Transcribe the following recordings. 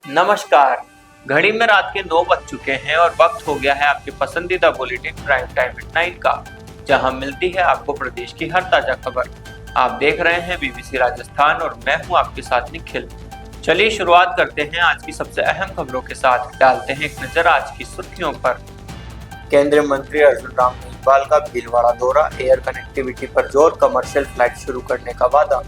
नमस्कार। घड़ी में रात के 9 बज चुके हैं और वक्त हो गया है आपके पसंदीदा बुलेटिन प्राइम टाइम एट 9 का, जहां मिलती है आपको प्रदेश की हर ताजा खबर। आप देख रहे हैं बीबीसी राजस्थान और मैं हूं आपके साथ निखिल। चलिए शुरुआत करते हैं आज की सबसे अहम खबरों के साथ। डालते हैं एक नजर आज की सुर्खियों पर। केंद्रीय मंत्री अर्जुन राम मेघवाल का भीलवाड़ा दौरा, एयर कनेक्टिविटी पर जोर, कमर्शियल फ्लाइट शुरू करने का वादा।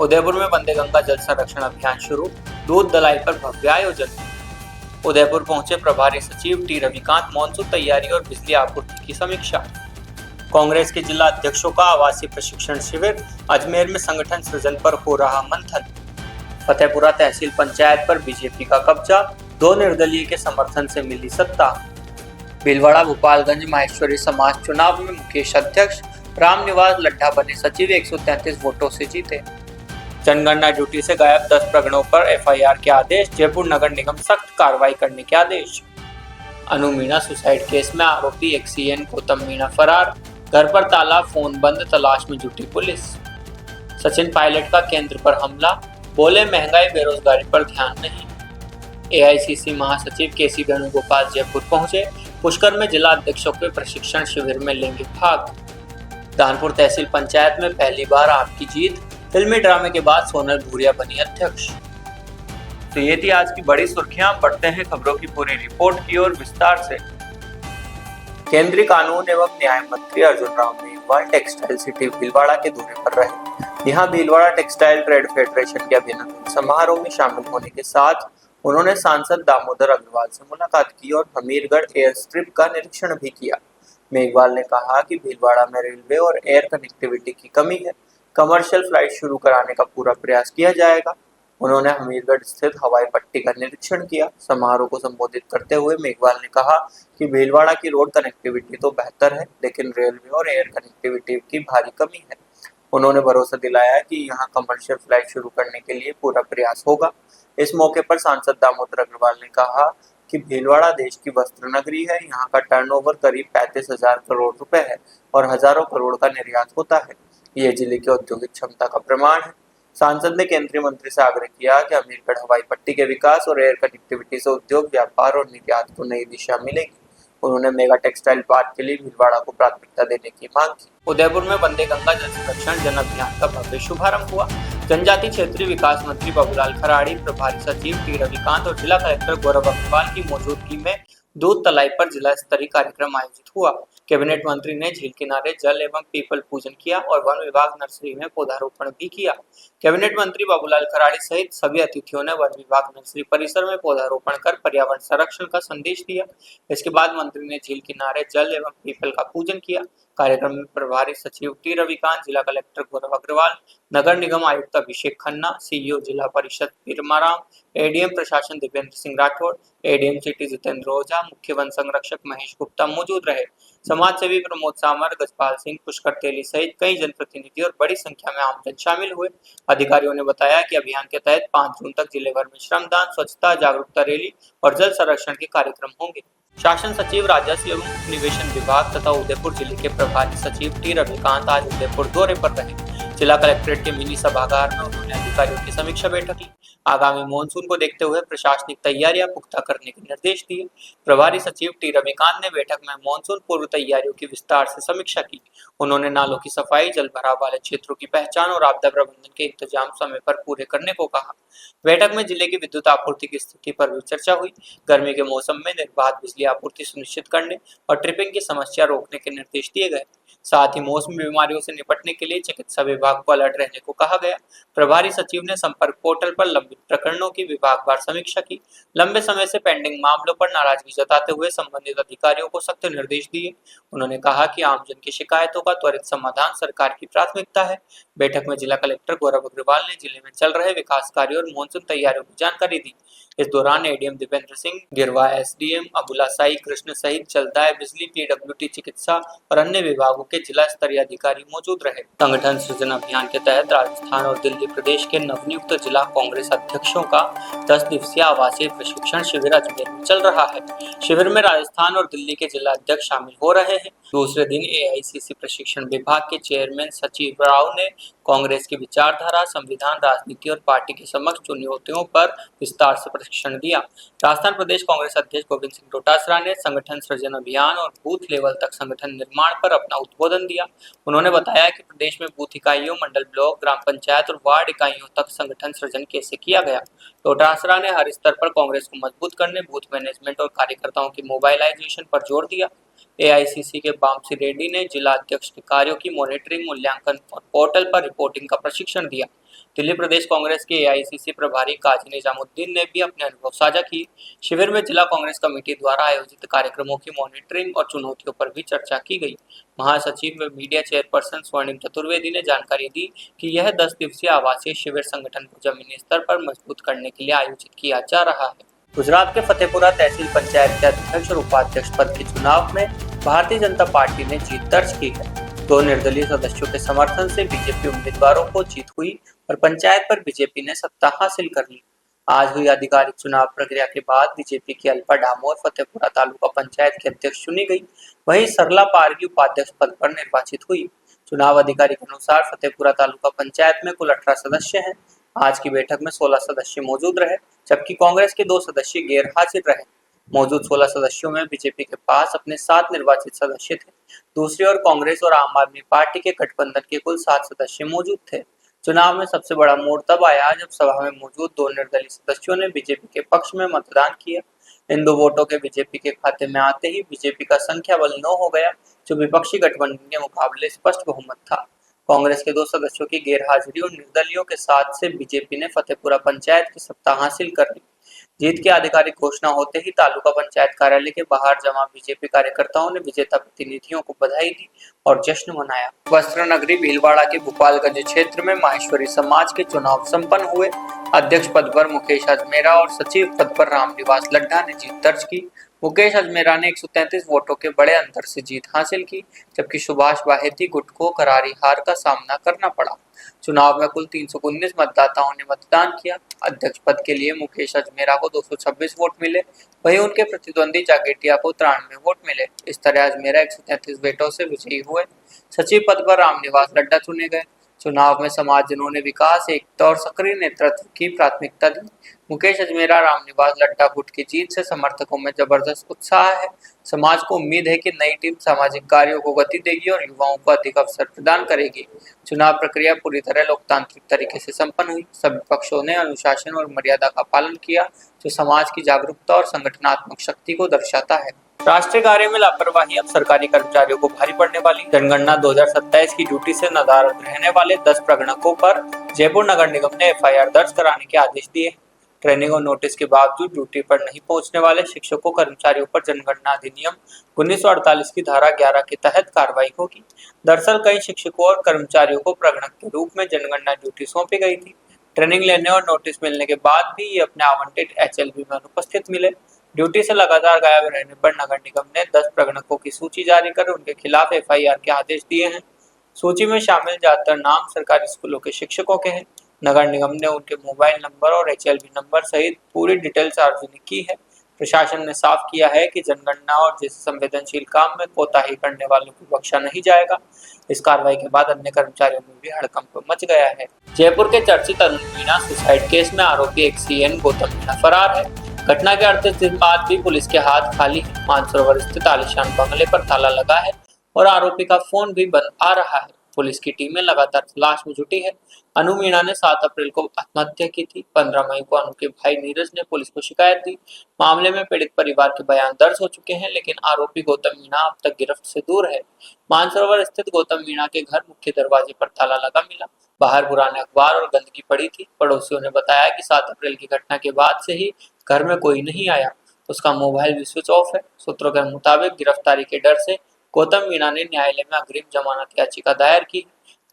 उदयपुर में वंदे गंगा जल संरक्षण अभियान शुरू, दूध दलाई पर भव्य आयोजन। उदयपुर पहुंचे प्रभारी सचिव टी रविकांत, मानसून तैयारी और बिजली आपूर्ति की समीक्षा। कांग्रेस के जिला अध्यक्षों का आवासीय प्रशिक्षण शिविर, अजमेर में संगठन सृजन पर हो रहा मंथन। फतेहपुरा तहसील पंचायत पर बीजेपी का कब्जा, 2 निर्दलीय के समर्थन से मिली सत्ता। भीलवाड़ा गोपालगंज माहेश्वरी समाज चुनाव में मुकेश अध्यक्ष, रामनिवास लड्ढा बने सचिव, 133 वोटों से जीते। जनगणना ड्यूटी से गायब 10 प्रकरणों पर एफआईआर के आदेश, जयपुर नगर निगम सख्त कार्रवाई करने के आदेश। अनु मीणा सुसाइड केस में आरोपी एक्सीएन गौतम मीणा फरार, घर पर ताला, फोन बंद, तलाश में जुटी पुलिस। सचिन पायलट का केंद्र पर हमला, बोले महंगाई बेरोजगारी पर ध्यान नहीं। एआईसीसी महासचिव केसी वेणुगोपाल जयपुर पहुंचे, पुष्कर में जिला अध्यक्षों के प्रशिक्षण शिविर में लेंगे भाग। दानपुर तहसील पंचायत में पहली बार आपकी जीत, फिल्मी ड्रामे के बाद सोनल भूरिया बनी अध्यक्ष। तो ये थी आज की बड़ी सुर्खियां। बढ़ते हैं खबरों की पूरी रिपोर्ट की ओर विस्तार से। केंद्रीय कानून एवं न्याय मंत्री अर्जुन राम मेघवाल टेक्सटाइल सिटी भीलवाड़ा के दौरे पर रहे। यहाँ भीलवाड़ा टेक्सटाइल ट्रेड फेडरेशन के अभिनंदन समारोह में शामिल होने के साथ उन्होंने सांसद दामोदर अग्रवाल से मुलाकात की और हमीरगढ़ एयर स्ट्रिप का निरीक्षण भी किया। मेघवाल ने कहा कि भीलवाड़ा में रेलवे और एयर कनेक्टिविटी की कमी है, कमर्शियल फ्लाइट शुरू कराने का पूरा प्रयास किया जाएगा। उन्होंने हमीरगढ़ स्थित हवाई पट्टी का निरीक्षण किया। समारोह को संबोधित करते हुए मेघवाल ने कहा कि भीलवाड़ा की रोड कनेक्टिविटी तो बेहतर है, लेकिन रेलवे और एयर कनेक्टिविटी की भारी कमी है। उन्होंने भरोसा दिलाया कि यहाँ कमर्शियल फ्लाइट शुरू करने के लिए पूरा प्रयास होगा। इस मौके पर सांसद दामोदर अग्रवाल ने कहा कि भीलवाड़ा देश की वस्त्र नगरी है। यहाँ का टर्नओवर करीब 35,000 करोड़ रुपए है और हजारों करोड़ का निर्यात होता है। ये जिले की औद्योगिक क्षमता का प्रमाण है। सांसद ने केंद्रीय मंत्री से आग्रह किया कि हमीरगढ़ हवाई पट्टी के विकास और एयर कनेक्टिविटी से उद्योग, व्यापार और निर्यात को नई दिशा मिलेगी। उन्होंने मेगा टेक्सटाइल पार्क के लिए भीलवाड़ा को प्राथमिकता देने की मांग की। उदयपुर में वंदे गंगा जल संरक्षण जन अभियान का भव्य शुभारंभ हुआ। जनजातीय क्षेत्रीय विकास मंत्री बाबूलाल खराड़ी, प्रभारी सचिव टी रविकांत और जिला कलेक्टर गौरव अग्रवाल की मौजूदगी में दूध तलाई पर जिला स्तरीय कार्यक्रम आयोजित हुआ। कैबिनेट मंत्री ने झील किनारे जल एवं पीपल पूजन किया और वन विभाग नर्सरी में पौधारोपण भी किया। कैबिनेट मंत्री बाबूलाल खराड़ी सहित सभी अतिथियों ने वन विभाग नर्सरी परिसर में पौधारोपण कर पर्यावरण संरक्षण का संदेश दिया। इसके बाद मंत्री ने झील किनारे जल एवं पीपल का पूजन किया। कार्यक्रम में प्रभारी सचिव टी रविकांत, जिला कलेक्टर गौरव अग्रवाल, नगर निगम आयुक्त अभिषेक खन्ना, सीईओ जिला परिषद पीरमाराम, एडीएम प्रशासन दिव्येंद्र सिंह राठौड़, एडीएम सिटी जितेंद्र ओझा, मुख्य वन संरक्षक महेश गुप्ता मौजूद रहे। समाज सेवी प्रमोद सामर, गजपाल सिंह, पुष्कर तेली सहित कई जनप्रतिनिधि और बड़ी संख्या में आमजन शामिल हुए। अधिकारियों ने बताया कि अभियान के तहत 5 जून तक जिले भर में श्रमदान, स्वच्छता जागरूकता रैली और जल संरक्षण के कार्यक्रम होंगे। शासन सचिव राजस्व एवं निवेशन विभाग तथा उदयपुर जिले के प्रभारी सचिव टी रविकांत आज उदयपुर दौरे पर रहे। जिला कलेक्ट्रेट के मिनी सभागार में उन्होंने अधिकारियों की समीक्षा बैठक ली। आगामी मानसून को देखते हुए प्रशासनिक तैयारियां पुख्ता करने के निर्देश दिए। प्रभारी सचिव टी रविकांत ने बैठक में मानसून पूर्व तैयारियों की विस्तार से समीक्षा की। उन्होंने नालों की सफाई, जल भराव वाले क्षेत्रों की पहचान और आपदा प्रबंधन के इंतजाम समय पर पूरे करने को कहा। बैठक में जिले की विद्युत आपूर्ति की स्थिति पर भी चर्चा हुई। गर्मी के मौसम में निर्बाध बिजली आपूर्ति सुनिश्चित करने और ट्रिपिंग की समस्या रोकने के निर्देश दिए गए। साथ ही मौसमी बीमारियों से निपटने के लिए चिकित्सा विभाग को अलर्ट रहने को कहा गया। प्रभारी सचिव ने संपर्क पोर्टल पर लंबित प्रकरणों की विभागवार समीक्षा की। लंबे समय से पेंडिंग मामलों पर नाराजगी जताते हुए संबंधित अधिकारियों को सख्त निर्देश दिए। उन्होंने कहा कि आमजन की शिकायतों का त्वरित समाधान सरकार की प्राथमिकता है। बैठक में जिला कलेक्टर गौरव अग्रवाल ने जिले में चल रहे विकास कार्यों और मानसून तैयारियों की जानकारी दी। इस दौरान एडीएम दिव्येंद्र सिंह, गिरवा एसडीएम अबुला साई कृष्ण सहित जलदाय, बिजली, पीडब्ल्यूडी, चिकित्सा और अन्य विभागों के जिला स्तरीय अधिकारी मौजूद रहे। संगठन सृजन अभियान के तहत राजस्थान और दिल्ली प्रदेश के नवनियुक्त जिला कांग्रेस अध्यक्षों का 10 दिवसीय आवासीय प्रशिक्षण शिविर अजमेर में चल रहा है। शिविर में राजस्थान और दिल्ली के जिला अध्यक्ष शामिल हो रहे हैं। दूसरे दिन एआईसीसी प्रशिक्षण विभाग के चेयरमैन सचिव राव ने कांग्रेस की विचारधारा, संविधान, राजनीति और पार्टी की समक्ष चुनौतियों पर विस्तार से प्रशिक्षण दिया। राजस्थान प्रदेश कांग्रेस अध्यक्ष गोविंद सिंह डोटासरा ने संगठन सृजन अभियान और बूथ लेवल तक संगठन निर्माण पर अपना उद्बोधन दिया। उन्होंने बताया कि प्रदेश में बूथ इकाइयों, मंडल ब्लॉक, ग्राम पंचायत और वार्ड इकाइयों तक संगठन सृजन कैसे किया गया। डोटासरा ने हर स्तर पर कांग्रेस को मजबूत करने, बूथ मैनेजमेंट और कार्यकर्ताओं की मोबाइलाइजेशन पर जोर दिया। एआईसीसी के बामसी रेड्डी ने जिला अध्यक्ष के कार्यों की मॉनिटरिंग, मूल्यांकन और पोर्टल पर रिपोर्टिंग का प्रशिक्षण दिया। दिल्ली प्रदेश कांग्रेस के एआईसीसी प्रभारी काजी निजामुद्दीन ने भी अपने अनुभव साझा किए। शिविर में जिला कांग्रेस कमेटी द्वारा आयोजित कार्यक्रमों की मॉनिटरिंग और चुनौतियों पर भी चर्चा की गई। महासचिव व मीडिया चेयरपर्सन स्वर्णिम चतुर्वेदी ने जानकारी दी कि यह 10 दिवसीय आवासीय शिविर संगठन को जमीनी स्तर पर मजबूत करने के लिए आयोजित किया जा रहा है। गुजरात के फतेहपुरा तहसील पंचायत के अध्यक्ष और उपाध्यक्ष पद के चुनाव में भारतीय जनता पार्टी ने जीत दर्ज की है। 2 निर्दलीय सदस्यों के समर्थन से बीजेपी उम्मीदवारों को जीत हुई और पंचायत पर बीजेपी ने सत्ता हासिल कर ली। आज हुई आधिकारिक चुनाव प्रक्रिया के बाद बीजेपी की अल्पा डामोर फतेहपुरा तालुका पंचायत की अध्यक्ष चुनी गई। वहीं सरला पारगी उपाध्यक्ष पद पर निर्वाचित हुई। चुनाव अधिकारी के अनुसार फतेहपुरा तालुका पंचायत में कुल 18 सदस्य हैं। आज की बैठक में 16 सदस्य मौजूद रहे, जबकि कांग्रेस के 2 सदस्य गैर हाजिर रहे। मौजूद 16 सदस्यों में बीजेपी के पास अपने 7 निर्वाचित सदस्य थे। दूसरी ओर कांग्रेस और आम आदमी पार्टी के गठबंधन के कुल 7 सदस्य मौजूद थे। चुनाव में सबसे बड़ा मोड़ तब आया जब सभा में मौजूद 2 निर्दलीय सदस्यों ने बीजेपी के पक्ष में मतदान किया। इन 2 वोटों के बीजेपी के खाते में आते ही बीजेपी का संख्या बल 9 हो गया, जो विपक्षी गठबंधन के मुकाबले स्पष्ट बहुमत था। कांग्रेस के 2 सदस्यों की गैरहाजिरी और निर्दलीयों के साथ से बीजेपी ने फतेहपुरा पंचायत की सत्ता हासिल कर ली। जीत की आधिकारिक घोषणा होते ही तालुका पंचायत कार्यालय के बाहर जमा बीजेपी कार्यकर्ताओं ने विजेता प्रतिनिधियों को बधाई दी और जश्न मनाया। वस्त्र नगरी भीलवाड़ा के भोपालगंज क्षेत्र में माहेश्वरी समाज के चुनाव संपन्न हुए। अध्यक्ष पद पर मुकेश अजमेरा और सचिव पद पर रामनिवास लड्ढा ने जीत दर्ज की। मुकेश अजमेरा ने 133 वोटों के बड़े अंतर से जीत हासिल की, जबकि सुभाष वाहेती गुट को करारी हार का सामना करना पड़ा। चुनाव में कुल 319 मतदाताओं ने मतदान किया। अध्यक्ष पद के लिए मुकेश अजमेरा को 226 वोट मिले, वहीं उनके प्रतिद्वंदी जागेटिया को 93 वोट मिले। इस तरह अजमेरा 133 वोटों से विजयी हुए। सचिव पद पर रामनिवास लड्ढा चुने गए। चुनाव में समाजजनों ने विकास, एकता और सक्रिय नेतृत्व की प्राथमिकता दी। मुकेश अजमेरा रामनिवास लड्ढा गुट की जीत से समर्थकों में जबरदस्त उत्साह है। समाज को उम्मीद है कि नई टीम सामाजिक कार्यों को गति देगी और युवाओं को अधिक अवसर प्रदान करेगी। चुनाव प्रक्रिया पूरी तरह लोकतांत्रिक तरीके से संपन्न हुई। सभी पक्षों ने अनुशासन और मर्यादा का पालन किया, जो समाज की जागरूकता और संगठनात्मक शक्ति को दर्शाता है। राष्ट्रीय कार्य में लापरवाही, अब सरकारी कर्मचारियों को भारी पड़ने वाली। जनगणना 2027 की ड्यूटी से नदारद रहने वाले 10 प्रगणकों पर जयपुर नगर निगम ने एफआईआर दर्ज कराने के आदेश दिए। ट्रेनिंग और नोटिस के बावजूद ड्यूटी पर नहीं पहुंचने वाले शिक्षकों कर्मचारियों पर जनगणना अधिनियम 1948 की धारा 11 के तहत कार्रवाई होगी। दरअसल कई शिक्षकों और कर्मचारियों को प्रगणक के रूप में जनगणना ड्यूटी सौंपी गई थी। ट्रेनिंग लेने और नोटिस मिलने के बाद भी ये अपने आवंटित एचएलबी में अनुपस्थित मिले। ड्यूटी से लगातार गायब रहने पर नगर निगम ने 10 प्रगणकों की सूची जारी कर उनके खिलाफ एफआईआर के आदेश दिए हैं। सूची में शामिल ज्यादातर नाम सरकारी स्कूलों के शिक्षकों के हैं। नगर निगम ने उनके मोबाइल नंबर और एचएलबी नंबर सहित पूरी डिटेल सार्वजनिक की है। प्रशासन ने साफ किया है कि जनगणना और जैसे संवेदनशील काम में कोताही करने वालों को बख्शा नहीं जाएगा। इस कार्रवाई के बाद अन्य कर्मचारियों में भी हड़कंप मच गया है। जयपुर के चर्चित अरुण मीणा सुसाइड केस में आरोपी एक सीएन गौतम मीणा फरार है। घटना के 38 दिन बाद भी पुलिस के हाथ खाली है। मानसरोवर स्थित आलीशान बंगले पर ताला लगा है और आरोपी का फोन भी बंद आ रहा है। पुलिस की टीमें लगातार तलाश में जुटी है। अनु मीणा ने 7 अप्रैल को आत्महत्या की थी। 15 मई को अनु के भाई नीरज ने पुलिस को शिकायत दी। मामले में पीड़ित परिवार के बयान दर्ज हो चुके हैं, लेकिन आरोपी गौतम मीणा अब तक गिरफ्त से दूर है। मानसरोवर स्थित गौतम मीणा के घर मुख्य दरवाजे पर ताला लगा मिला। बाहर पुराने अखबार और गंदगी पड़ी थी। पड़ोसियों ने बताया कि 7 अप्रैल की घटना के बाद से ही घर में कोई नहीं आया। उसका मोबाइल भी स्विच ऑफ है। सूत्रों के मुताबिक गिरफ्तारी के डर से गौतम मीणा ने न्यायालय में अग्रिम जमानत याचिका दायर की।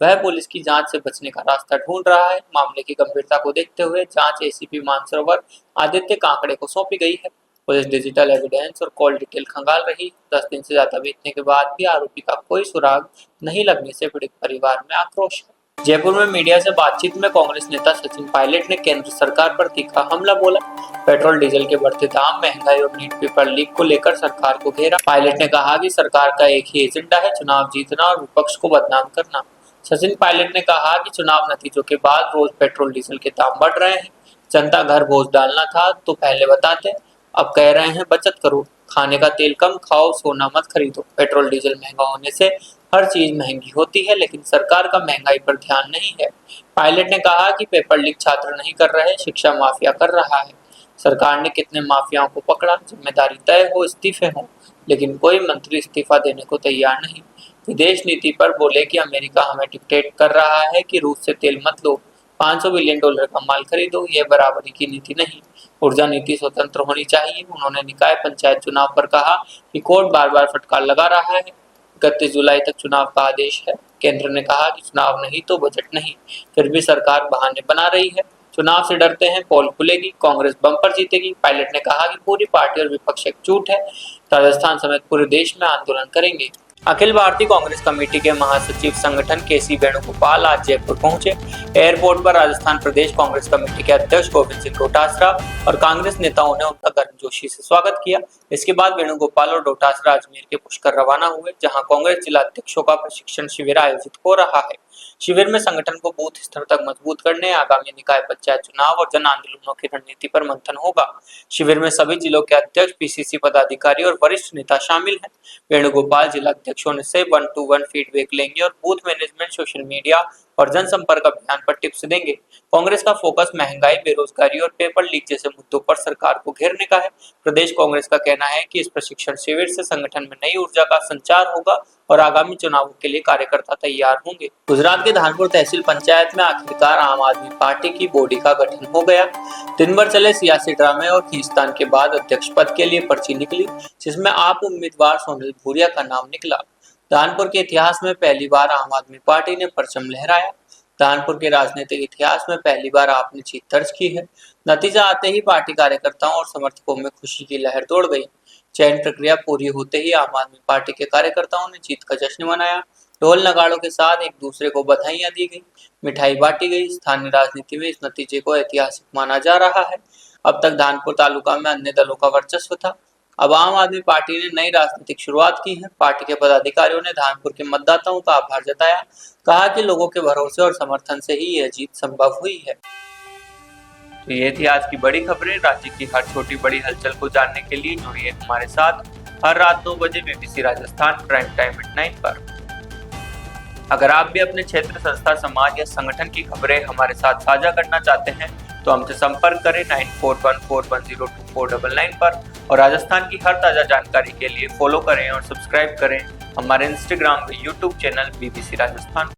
वह पुलिस की जांच से बचने का रास्ता ढूंढ रहा है। मामले की गंभीरता को देखते हुए जांच एसीपी मानसरोवर आदित्य कांकड़े को सौंपी गई है। पुलिस डिजिटल एविडेंस और कॉल डिटेल खंगाल रही। 10 दिन से ज्यादा बीतने के बाद भी आरोपी का कोई सुराग नहीं लगने से पीड़ित परिवार में आक्रोश है। जयपुर में मीडिया से बातचीत में कांग्रेस नेता सचिन पायलट ने केंद्र सरकार पर तीखा हमला बोला। पेट्रोल डीजल के बढ़ते दाम, महंगाई और नीट पेपर लीक को लेकर सरकार को घेरा। पायलट ने कहा कि सरकार का एक ही एजेंडा है, चुनाव जीतना और विपक्ष को बदनाम करना। सचिन पायलट ने कहा कि चुनाव नतीजों के बाद रोज पेट्रोल डीजल के दाम बढ़ रहे हैं। जनता घर बोझ डालना था तो पहले बताते, अब कह रहे हैं बचत करो। खाने का तेल कम खाओ, सोना मत खरीदो। पेट्रोल डीजल महंगा होने से हर चीज महंगी होती है, लेकिन सरकार का महंगाई पर ध्यान नहीं है। पायलट ने कहा कि पेपर लीक छात्र नहीं कर रहे, शिक्षा माफिया कर रहा है। सरकार ने कितने माफियाओं को पकड़ा, जिम्मेदारी तय हो, इस्तीफे हों, लेकिन कोई मंत्री इस्तीफा देने को तैयार नहीं। विदेश नीति पर बोले कि अमेरिका हमें डिक्टेट कर रहा है कि रूस से तेल मत लो, $500 बिलियन का माल खरीदो, ये बराबरी की नीति नहीं। ऊर्जा नीति स्वतंत्र होनी चाहिए। उन्होंने निकाय पंचायत चुनाव पर कहा कि कोर्ट बार बार फटकार लगा रहा है, 31 जुलाई तक चुनाव का आदेश है। केंद्र ने कहा कि चुनाव नहीं तो बजट नहीं, फिर भी सरकार बहाने बना रही है। चुनाव से डरते हैं, पोल खुलेगी, कांग्रेस बम्पर जीतेगी। पायलट ने कहा कि पूरी पार्टी और विपक्ष एकजुट है, राजस्थान समेत पूरे देश में आंदोलन करेंगे। अखिल भारतीय कांग्रेस कमेटी के महासचिव संगठन केसी वेणुगोपाल आज जयपुर पहुंचे। एयरपोर्ट पर राजस्थान प्रदेश कांग्रेस कमेटी के अध्यक्ष गोविंद सिंह डोटासरा और कांग्रेस नेताओं ने उनका गर्मजोशी से स्वागत किया। इसके बाद वेणुगोपाल और डोटासरा अजमेर के पुष्कर रवाना हुए, जहां कांग्रेस जिला अध्यक्षों का प्रशिक्षण शिविर आयोजित हो रहा है। शिविर में संगठन को बूथ स्तर तक मजबूत करने, आगामी निकाय पंचायत चुनाव और जन आंदोलनों की रणनीति पर मंथन होगा। शिविर में सभी जिलों के अध्यक्ष, पीसीसी पदाधिकारी और वरिष्ठ नेता शामिल हैं। वेणुगोपाल जिला अध्यक्षों से 1-to-1 फीडबैक लेंगे और बूथ मैनेजमेंट, सोशल मीडिया और जनसंपर्क अभियान पर टिप्स देंगे। कांग्रेस का फोकस महंगाई, बेरोजगारी और पेपर लीक जैसे मुद्दों पर सरकार को घेरने का है। प्रदेश कांग्रेस का कहना है कि इस प्रशिक्षण शिविर से संगठन में नई ऊर्जा का संचार होगा और आगामी चुनावों के लिए कार्यकर्ता तैयार होंगे। गुजरात के धानपुर तहसील पंचायत में आखिरकार आम आदमी पार्टी की बॉडी का गठन हो गया। दिन भर चले सियासी ड्रामे और खींचतान के बाद अध्यक्ष पद के लिए पर्ची निकली, जिसमें आप उम्मीदवार सोनिल भूरिया का नाम निकला। धानपुर के इतिहास में पहली बार आम आदमी पार्टी ने परचम लहराया। धानपुर के राजनीतिक इतिहास में पहली बार आपने जीत दर्ज की है। नतीजा आते ही पार्टी कार्यकर्ताओं और समर्थकों में खुशी की लहर दौड़ गई। चयन प्रक्रिया पूरी होते ही आम आदमी पार्टी के कार्यकर्ताओं ने जीत का जश्न मनाया। ढोल नगाड़ों के साथ एक दूसरे को बधाइयां दी गई, मिठाई बांटी गई। स्थानीय राजनीति में इस नतीजे को ऐतिहासिक माना जा रहा है। अब तक धानपुर तालुका में अन्य दलों का वर्चस्व था, अब आम आदमी पार्टी ने नई राजनीतिक शुरुआत की है। पार्टी के पदाधिकारियों ने धानपुर के मतदाताओं का आभार जताया, कहा कि लोगों के भरोसे और समर्थन से ही यह जीत संभव हुई है। तो ये थी आज की बड़ी खबरें। राज्य की हर छोटी बड़ी हलचल को जानने के लिए जुड़िए हमारे साथ हर रात 9 बजे BBC Rajasthan prime time midnight पर। अगर आप भी अपने क्षेत्र, संस्था, समाज या संगठन की खबरें हमारे साथ साझा करना चाहते हैं तो हमसे संपर्क करें 9414102499 पर और राजस्थान की हर ताजा जानकारी के लिए फॉलो करें और सब्सक्राइब करें हमारे इंस्टाग्राम व यूट्यूब चैनल BBC राजस्थान।